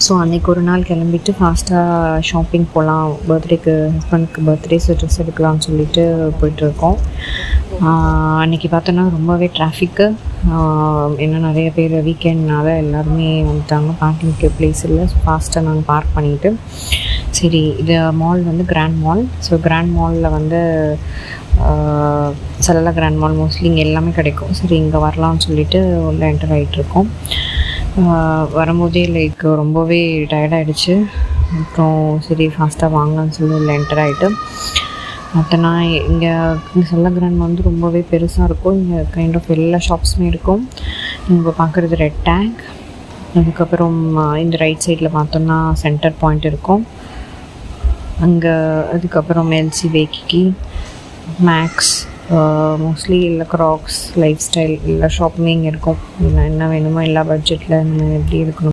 So அன்றைக்கி ஒரு நாள் கிளம்பிட்டு ஃபாஸ்ட்டாக ஷாப்பிங் போகலாம், பர்த்டேக்கு ஹஸ்பண்டுக்கு பர்த்டே ட்ரெஸ் எடுக்கலாம்னு சொல்லிட்டு போயிட்டுருக்கோம். அன்றைக்கி பார்த்தோன்னா ரொம்பவே டிராஃபிக்கு. ஏன்னா நிறைய பேர் வீக்கெண்ட்னால எல்லாருமே வந்துட்டாங்க, பார்க்கிங்க்கு ப்ளேஸ் இல்லை. ஸோ ஃபாஸ்ட்டாக நாங்கள் பார்க் பண்ணிவிட்டு சரி, இது மால் வந்து கிராண்ட் மால். ஸோ கிராண்ட் மாலில் வந்து சல்லா கிராண்ட் மால் மோஸ்ட்லி இங்கே எல்லாமே கிடைக்கும். சரி, இங்கே வரலாம்னு சொல்லிட்டு உள்ள என்டர் ஆகிட்டுருக்கோம். வரும்போதே லைக் ரொம்பவே டயர்டாகிடுச்சு. அப்புறம் சரி ஃபாஸ்ட்டாக வாங்கலான்னு சொல்லி உள்ள என்டர் ஆகிட்டு மற்றனா இங்கே சல்லா கிராண்ட் வந்து ரொம்பவே பெருசாக இருக்கும். இங்கே கைண்ட் ஆஃப் எல்லா ஷாப்ஸுமே இருக்கும். இங்கே பார்க்குறது ரெட் டேங்க். அதுக்கப்புறம் இந்த ரைட் சைடில் பார்த்தோன்னா சென்டர் பாயிண்ட் இருக்கும் அங்கே. அதுக்கப்புறம் எல்சி வேக்கிக்கி, மேக்ஸ், மோஸ்ட்லி இல்லை க்ராக்ஸ், லைஃப் ஸ்டைல் எல்லா ஷாப்புமே இங்கே இருக்கும். என்ன வேணுமோ எல்லா பட்ஜெட்டில் நம்ம எப்படி இருக்கணும்